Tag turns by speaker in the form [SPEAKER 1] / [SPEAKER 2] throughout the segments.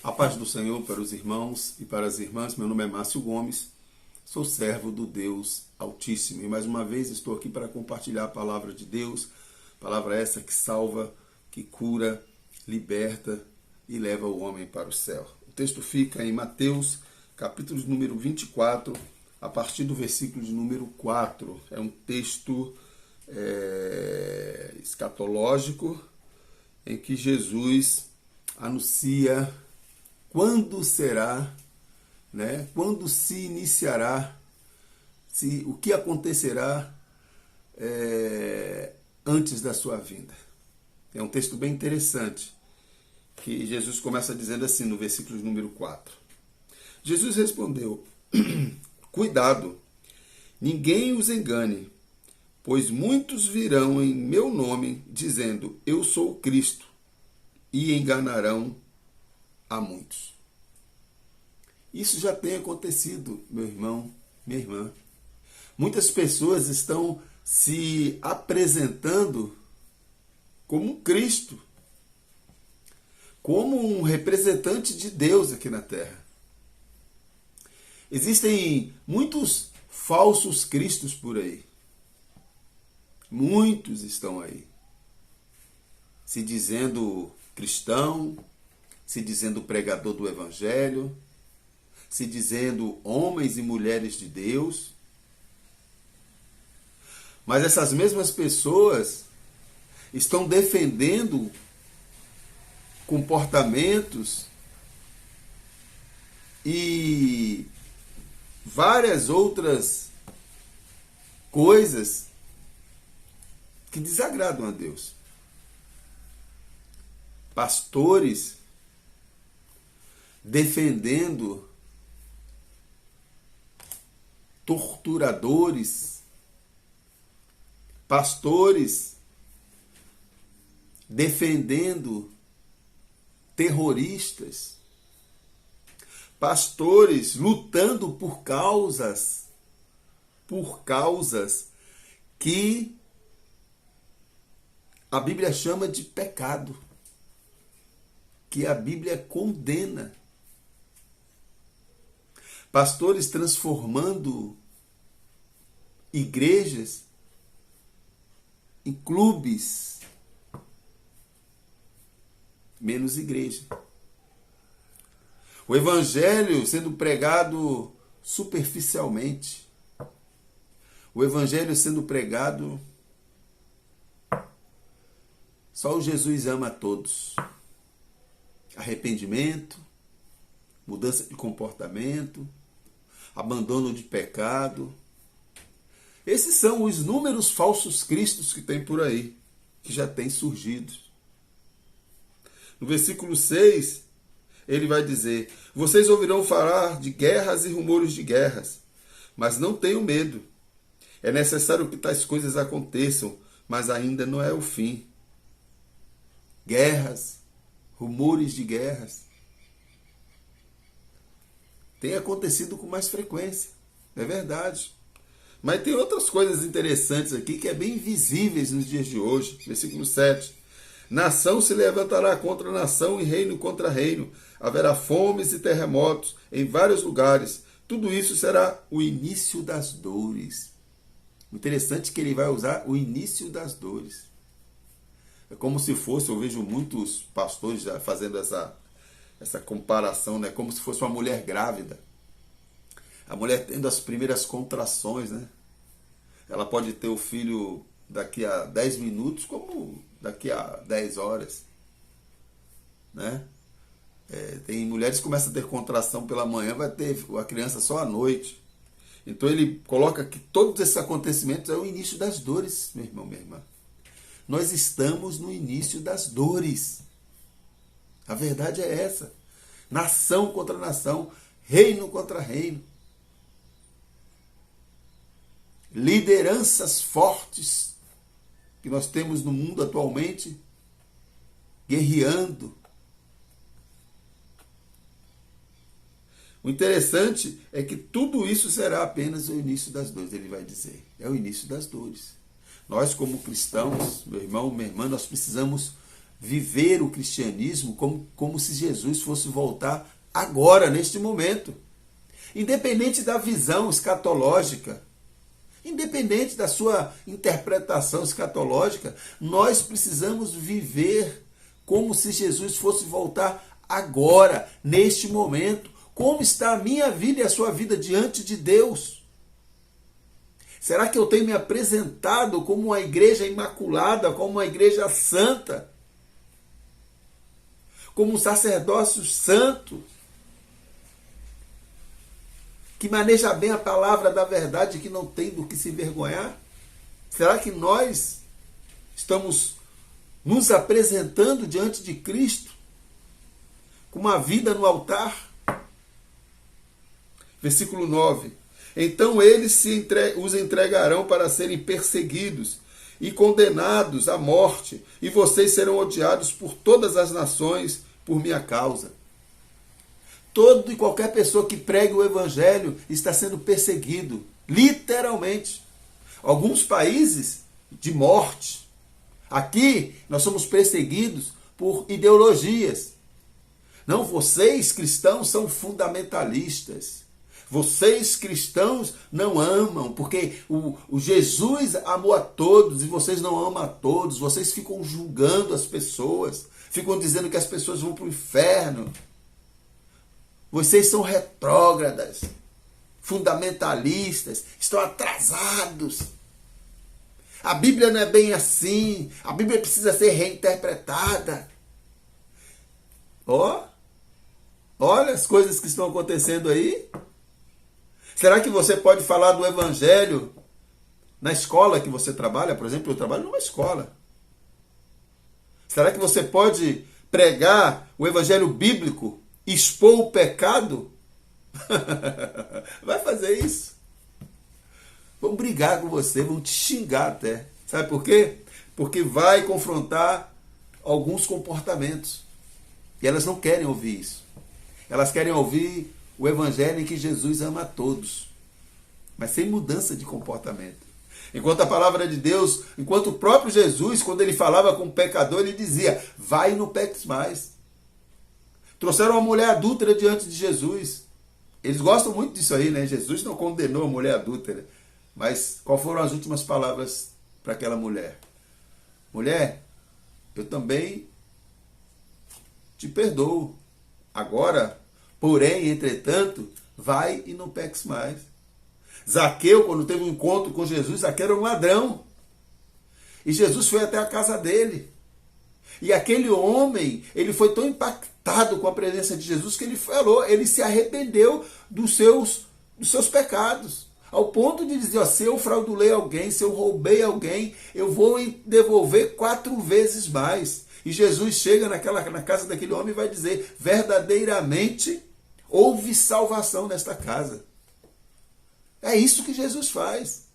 [SPEAKER 1] A paz do Senhor para os irmãos e para as irmãs. Meu nome é Márcio Gomes, sou servo do Deus Altíssimo. E mais uma vez estou aqui para compartilhar a palavra de Deus, palavra essa que salva, que cura, liberta e leva o homem para o céu. O texto fica em Mateus, capítulo número 24, a partir do versículo de número 4. É um texto escatológico em que Jesus anuncia quando será, quando se iniciará, o que acontecerá antes da sua vinda. É um texto bem interessante, que Jesus começa dizendo assim no versículo número 4. Jesus respondeu: cuidado, ninguém os engane, pois muitos virão em meu nome, dizendo, eu sou o Cristo, e enganarão a muitos. Isso já tem acontecido, meu irmão, minha irmã. Muitas pessoas estão se apresentando como um Cristo, como um representante de Deus aqui na Terra. Existem muitos falsos cristos por aí. Muitos estão aí, se dizendo cristão, se dizendo pregador do Evangelho, se dizendo homens e mulheres de Deus. Mas essas mesmas pessoas estão defendendo comportamentos e várias outras coisas que desagradam a Deus. Pastores defendendo torturadores, pastores defendendo terroristas, pastores lutando por causas que a Bíblia chama de pecado, que a Bíblia condena. Pastores transformando igrejas em clubes, menos igreja. O Evangelho sendo pregado superficialmente. O Evangelho sendo pregado, só o Jesus ama a todos. Arrependimento, mudança de comportamento, abandono de pecado. Esses são os inúmeros falsos cristos que tem por aí, que já têm surgido. No versículo 6, ele vai dizer, vocês ouvirão falar de guerras e rumores de guerras, mas não tenham medo. É necessário que tais coisas aconteçam, mas ainda não é o fim. Guerras, rumores de guerras, tem acontecido com mais frequência, é verdade. Mas tem outras coisas interessantes aqui que é bem visíveis nos dias de hoje. Versículo 7. Nação se levantará contra nação e reino contra reino. Haverá fomes e terremotos em vários lugares. Tudo isso será o início das dores. O interessante é que ele vai usar o início das dores. É como se fosse, eu vejo muitos pastores já fazendo essa comparação, como se fosse uma mulher grávida. A mulher tendo as primeiras contrações, Ela pode ter o filho daqui a 10 minutos, como daqui a 10 horas. Tem mulheres que começam a ter contração pela manhã, vai ter a criança só à noite. Então ele coloca que todos esses acontecimentos é o início das dores, meu irmão, minha irmã. Nós estamos no início das dores. A verdade é essa. Nação contra nação, reino contra reino. Lideranças fortes que nós temos no mundo atualmente, guerreando. O interessante é que tudo isso será apenas o início das dores, ele vai dizer. É o início das dores. Nós, como cristãos, meu irmão, minha irmã, nós precisamos viver o cristianismo como se Jesus fosse voltar agora, neste momento. Independente da visão escatológica, independente da sua interpretação escatológica, nós precisamos viver como se Jesus fosse voltar agora, neste momento. Como está a minha vida e a sua vida diante de Deus? Será que eu tenho me apresentado como uma igreja imaculada, como uma igreja santa? Como um sacerdócio santo? Que maneja bem a palavra da verdade, que não tem do que se envergonhar? Será que nós estamos nos apresentando diante de Cristo com uma vida no altar? Versículo 9. Então eles os entregarão para serem perseguidos e condenados à morte, e vocês serão odiados por todas as nações por minha causa. Toda e qualquer pessoa que pregue o evangelho está sendo perseguido, literalmente. Alguns países de morte. Aqui nós somos perseguidos por ideologias. Não, vocês cristãos são fundamentalistas. Vocês cristãos não amam, porque o Jesus amou a todos e vocês não amam a todos. Vocês ficam julgando as pessoas, ficam dizendo que as pessoas vão para o inferno. Vocês são retrógradas, fundamentalistas, estão atrasados. A Bíblia não é bem assim, a Bíblia precisa ser reinterpretada. Olha as coisas que estão acontecendo aí. Será que você pode falar do evangelho na escola que você trabalha? Por exemplo, eu trabalho numa escola. Será que você pode pregar o evangelho bíblico, expor o pecado? Vai fazer isso? Vão brigar com você, vão te xingar até. Sabe por quê? Porque vai confrontar alguns comportamentos. E elas não querem ouvir isso. Elas querem ouvir o evangelho em que Jesus ama a todos, mas sem mudança de comportamento. Enquanto a palavra de Deus, enquanto o próprio Jesus, quando ele falava com o pecador, ele dizia, vai e não peques mais. Trouxeram uma mulher adúltera diante de Jesus. Eles gostam muito disso aí, né? Jesus não condenou a mulher adúltera. Mas qual foram as últimas palavras para aquela mulher? Mulher, eu também te perdoo. Agora, porém, entretanto, vai e não peques mais. Zaqueu, quando teve um encontro com Jesus, Zaqueu era um ladrão. E Jesus foi até a casa dele. E aquele homem, ele foi tão impactado com a presença de Jesus que ele falou, ele se arrependeu dos seus pecados. Ao ponto de dizer, se eu fraudulei alguém, se eu roubei alguém, eu vou devolver 4 vezes mais. E Jesus chega na casa daquele homem e vai dizer, verdadeiramente houve salvação nesta casa. É isso que Jesus faz.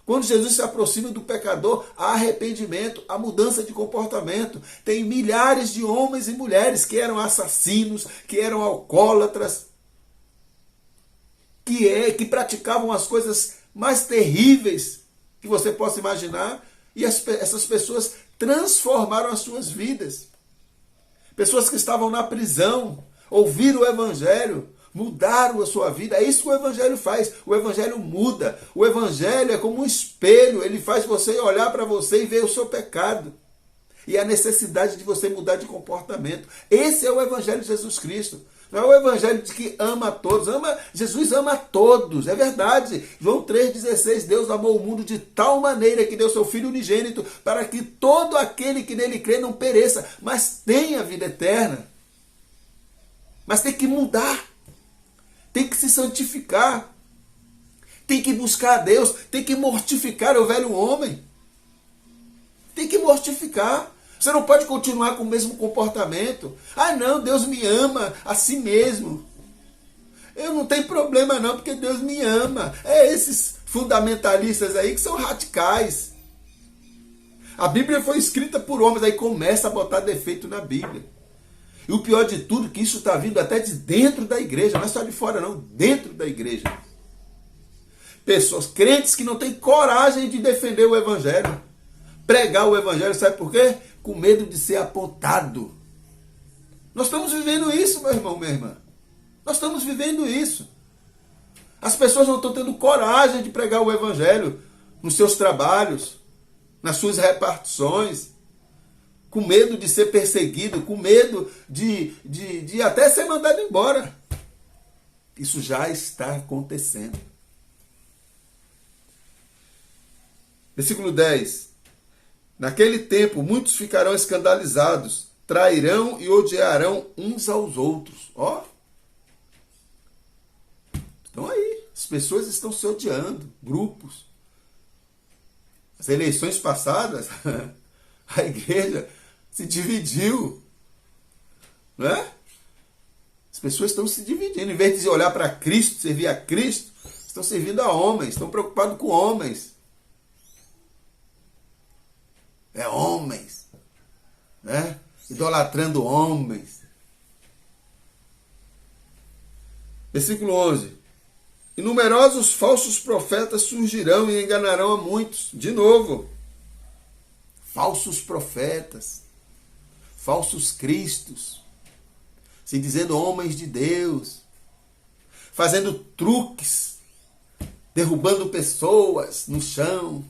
[SPEAKER 1] Quando Jesus se aproxima do pecador, há arrependimento, há mudança de comportamento. Tem milhares de homens e mulheres que eram assassinos, que eram alcoólatras, que praticavam as coisas mais terríveis que você possa imaginar, e essas pessoas transformaram as suas vidas. Pessoas que estavam na prisão, ouviram o evangelho, mudaram a sua vida. É isso que o evangelho faz. O evangelho muda. O evangelho é como um espelho. Ele faz você olhar para você e ver o seu pecado. E a necessidade de você mudar de comportamento. Esse é o evangelho de Jesus Cristo. Não é o evangelho de que ama a todos. Jesus ama a todos. É verdade. João 3,16. Deus amou o mundo de tal maneira que deu seu Filho unigênito para que todo aquele que nele crê não pereça, mas tenha vida eterna. Mas tem que mudar. Tem que se santificar. Tem que buscar a Deus. Tem que mortificar o velho homem. Tem que mortificar. Você não pode continuar com o mesmo comportamento. Ah, não, Deus me ama assim mesmo. Eu não tenho problema não, porque Deus me ama. É esses fundamentalistas aí que são radicais. A Bíblia foi escrita por homens, aí começa a botar defeito na Bíblia. E o pior de tudo, que isso está vindo até de dentro da igreja, não é só de fora não, dentro da igreja. Pessoas, crentes que não têm coragem de defender o evangelho. Pregar o evangelho, sabe por quê? com medo de ser apontado. Nós estamos vivendo isso, meu irmão, minha irmã. Nós estamos vivendo isso. As pessoas não estão tendo coragem de pregar o evangelho nos seus trabalhos, nas suas repartições, com medo de ser perseguido, com medo de até ser mandado embora. Isso já está acontecendo. Versículo 10. Naquele tempo, muitos ficarão escandalizados, trairão e odiarão uns aos outros. Ó. Estão aí. As pessoas estão se odiando. Grupos. As eleições passadas, a igreja se dividiu. Não é? As pessoas estão se dividindo. Em vez de olhar para Cristo, servir a Cristo, estão servindo a homens. Estão preocupados com homens. É homens. Né? Idolatrando homens. Versículo 11. E numerosos falsos profetas surgirão e enganarão a muitos. De novo. Falsos profetas. Falsos cristos. Se dizendo homens de Deus. Fazendo truques. Derrubando pessoas no chão.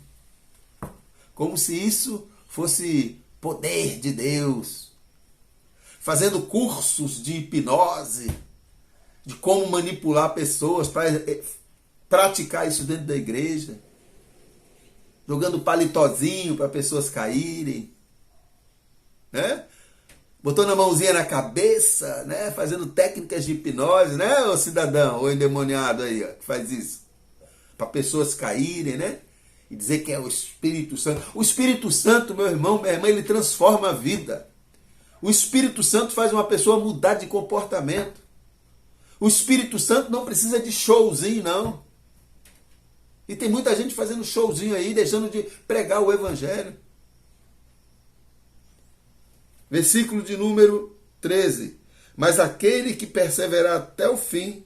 [SPEAKER 1] Como se isso fosse poder de Deus. Fazendo cursos de hipnose. De como manipular pessoas para praticar isso dentro da igreja. Jogando palitozinho para pessoas caírem. Né? Botando a mãozinha na cabeça, né? Fazendo técnicas de hipnose, né, ô cidadão, ô endemoniado aí, ó, que faz isso. Para pessoas caírem, né? E dizer que é o Espírito Santo. O Espírito Santo, meu irmão, minha irmã, ele transforma a vida. O Espírito Santo faz uma pessoa mudar de comportamento. O Espírito Santo não precisa de showzinho, não. E tem muita gente fazendo showzinho aí, deixando de pregar o Evangelho. Versículo de número 13. Mas aquele que perseverar até o fim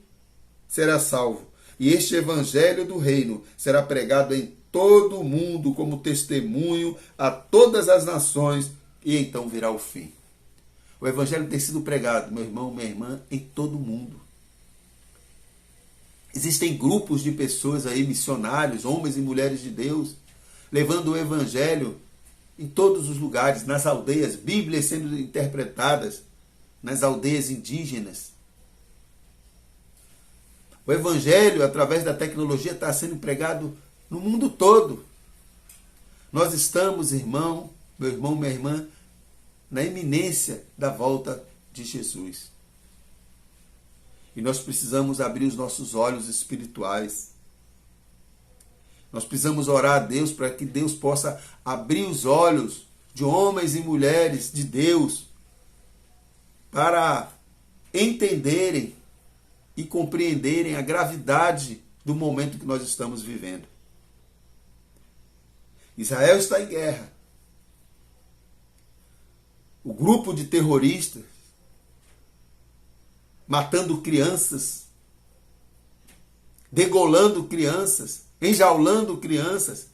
[SPEAKER 1] será salvo. E este Evangelho do reino será pregado em todo o mundo como testemunho a todas as nações, e então virá o fim. O Evangelho tem sido pregado, meu irmão, minha irmã, em todo o mundo. Existem grupos de pessoas aí, missionários, homens e mulheres de Deus, levando o Evangelho em todos os lugares, nas aldeias, Bíblias sendo interpretadas nas aldeias indígenas. O Evangelho, através da tecnologia, está sendo pregado no mundo todo. Nós estamos, irmão, meu irmão, minha irmã, na iminência da volta de Jesus. E nós precisamos abrir os nossos olhos espirituais. Nós precisamos orar a Deus para que Deus possa abrir os olhos de homens e mulheres de Deus para entenderem e compreenderem a gravidade do momento que nós estamos vivendo. Israel está em guerra. O grupo de terroristas matando crianças, degolando crianças, enjaulando crianças,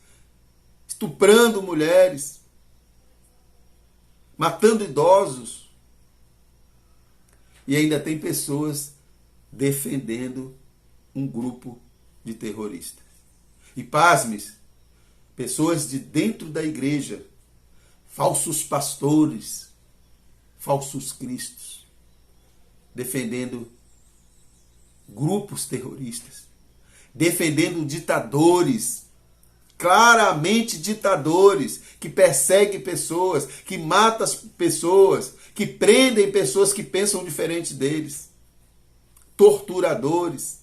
[SPEAKER 1] estuprando mulheres, matando idosos. E ainda tem pessoas defendendo um grupo de terroristas. E pasmes, pessoas de dentro da igreja, falsos pastores, falsos cristos, defendendo grupos terroristas, defendendo ditadores, claramente ditadores, que perseguem pessoas, que matam as pessoas, que prendem pessoas que pensam diferente deles, torturadores.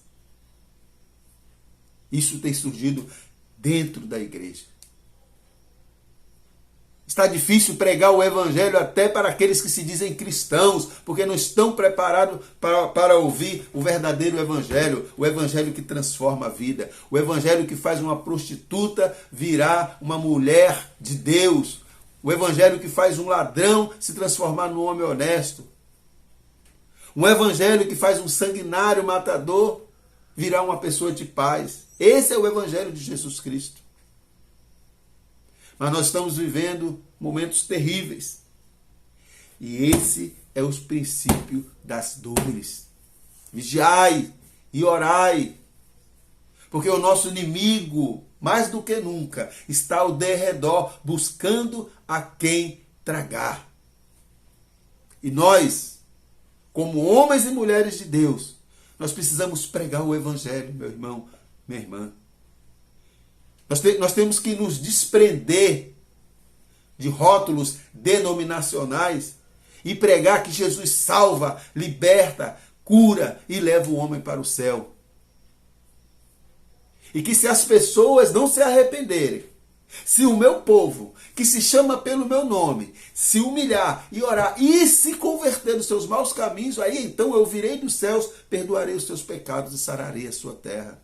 [SPEAKER 1] Isso tem surgido dentro da igreja. Está difícil pregar o Evangelho até para aqueles que se dizem cristãos, porque não estão preparados para ouvir o verdadeiro Evangelho, o Evangelho que transforma a vida, o Evangelho que faz uma prostituta virar uma mulher de Deus, o Evangelho que faz um ladrão se transformar num homem honesto, um Evangelho que faz um sanguinário matador virar uma pessoa de paz. Esse é o Evangelho de Jesus Cristo. Mas nós estamos vivendo momentos terríveis. E esse é o princípio das dores. Vigiai e orai. Porque o nosso inimigo, mais do que nunca, está ao derredor, buscando a quem tragar. E nós, como homens e mulheres de Deus, nós precisamos pregar o Evangelho, meu irmão, minha irmã. Nós temos que nos desprender de rótulos denominacionais e pregar que Jesus salva, liberta, cura e leva o homem para o céu. E que se as pessoas não se arrependerem, se o meu povo, que se chama pelo meu nome, se humilhar e orar e se converter dos seus maus caminhos, aí então eu virei dos céus, perdoarei os seus pecados e sararei a sua terra.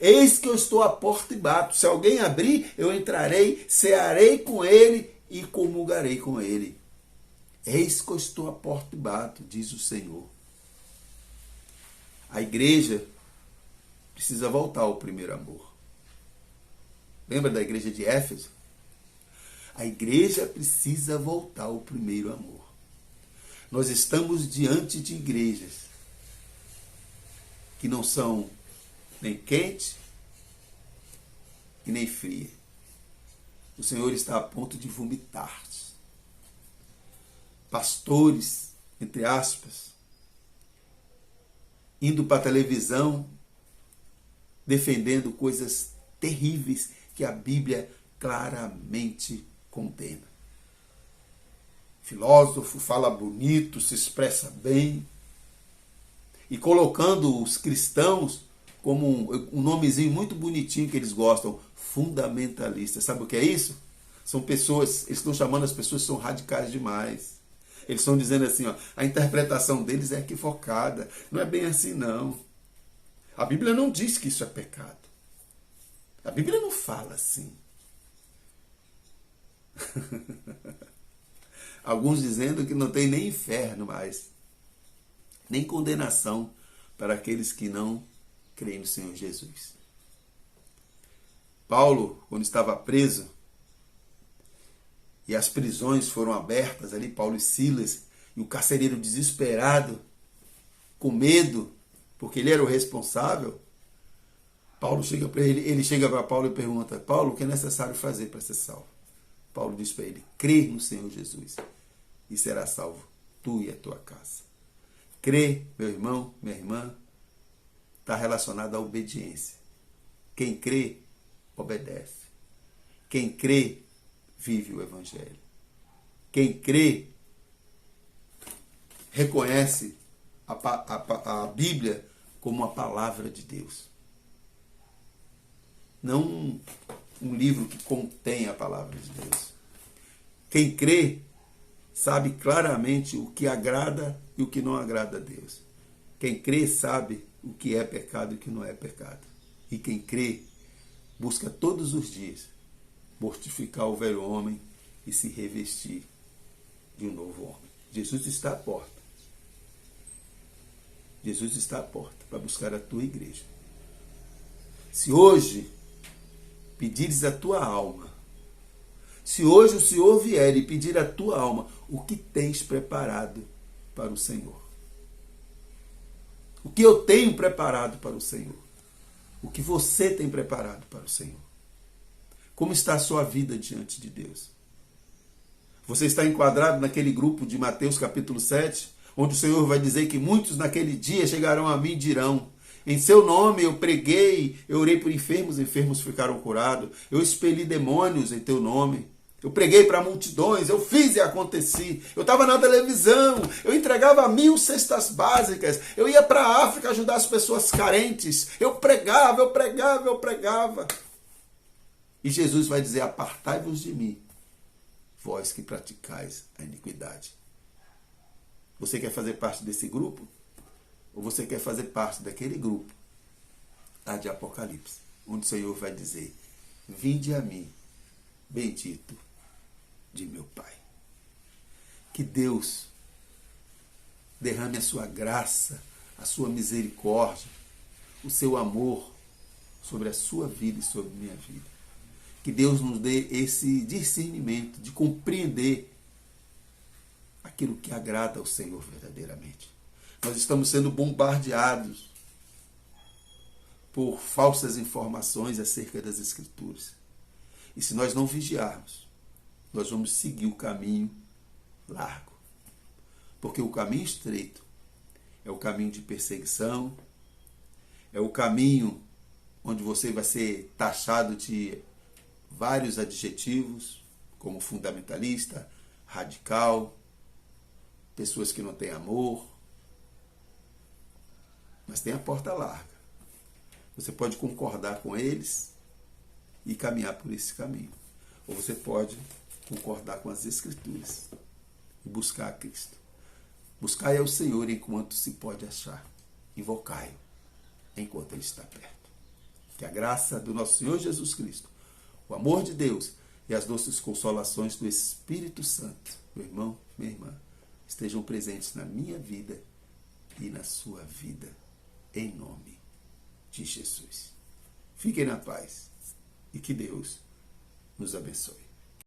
[SPEAKER 1] Eis que eu estou à porta e bato. Se alguém abrir, eu entrarei, cearei com ele e comungarei com ele. Eis que eu estou à porta e bato, diz o Senhor. A igreja precisa voltar ao primeiro amor. Lembra da igreja de Éfeso? A igreja precisa voltar ao primeiro amor. Nós estamos diante de igrejas que não são nem quente e nem fria. O Senhor está a ponto de vomitar-te. Pastores, entre aspas, indo para a televisão, defendendo coisas terríveis que a Bíblia claramente condena. Filósofo fala bonito, se expressa bem, e colocando os cristãos como um nomezinho muito bonitinho que eles gostam, fundamentalistas. Sabe o que é isso? São pessoas, eles estão chamando as pessoas que são radicais demais. Eles estão dizendo assim, ó, a interpretação deles é equivocada. Não é bem assim, não. A Bíblia não diz que isso é pecado. A Bíblia não fala assim. Alguns dizendo que não tem nem inferno mais, nem condenação para aqueles que não creem no Senhor Jesus. Paulo, quando estava preso, e as prisões foram abertas ali, Paulo e Silas, e o carcereiro desesperado, com medo, porque ele era o responsável, Paulo chega para ele chega para Paulo e pergunta: Paulo, o que é necessário fazer para ser salvo? Paulo diz para ele: crê no Senhor Jesus e será salvo tu e a tua casa. Crê, meu irmão, minha irmã, está relacionado à obediência. Quem crê, obedece. Quem crê, vive o Evangelho. Quem crê, reconhece a Bíblia como a palavra de Deus. Não um livro que contém a palavra de Deus. Quem crê sabe claramente o que agrada e o que não agrada a Deus. Quem crê sabe o que é pecado e o que não é pecado. E quem crê busca todos os dias mortificar o velho homem e se revestir de um novo homem. Jesus está à porta. Jesus está à porta para buscar a tua igreja. Se hoje pedires a tua alma, se hoje o Senhor vier e pedir a tua alma, o que tens preparado para o Senhor? O que eu tenho preparado para o Senhor? O que você tem preparado para o Senhor? Como está a sua vida diante de Deus? Você está enquadrado naquele grupo de Mateus capítulo 7, onde o Senhor vai dizer que muitos naquele dia chegarão a mim e dirão: em seu nome eu preguei, eu orei por enfermos, enfermos ficaram curados, eu expeli demônios em teu nome, eu preguei para multidões, eu fiz e aconteci, eu estava na televisão, eu entregava 1000 cestas básicas, eu ia para a África ajudar as pessoas carentes, eu pregava. E Jesus vai dizer: apartai-vos de mim, vós que praticais a iniquidade. Você quer fazer parte desse grupo? Ou você quer fazer parte daquele grupo lá de Apocalipse, onde o Senhor vai dizer: vinde a mim, bendito de meu Pai. Que Deus derrame a sua graça, a sua misericórdia, o seu amor sobre a sua vida e sobre a minha vida. Que Deus nos dê esse discernimento de compreender aquilo que agrada ao Senhor verdadeiramente. Nós estamos sendo bombardeados por falsas informações acerca das Escrituras. E se nós não vigiarmos, nós vamos seguir o caminho largo. Porque o caminho estreito é o caminho de perseguição, é o caminho onde você vai ser taxado de vários adjetivos, como fundamentalista, radical, pessoas que não têm amor. Mas tem a porta larga. Você pode concordar com eles e caminhar por esse caminho. Ou você pode concordar com as Escrituras e buscar a Cristo. Buscai ao Senhor enquanto se pode achar. Invocai-o enquanto Ele está perto. Que a graça do nosso Senhor Jesus Cristo, o amor de Deus e as doces consolações do Espírito Santo, meu irmão, minha irmã, estejam presentes na minha vida e na sua vida, em nome de Jesus. Fiquem na paz e que Deus nos abençoe.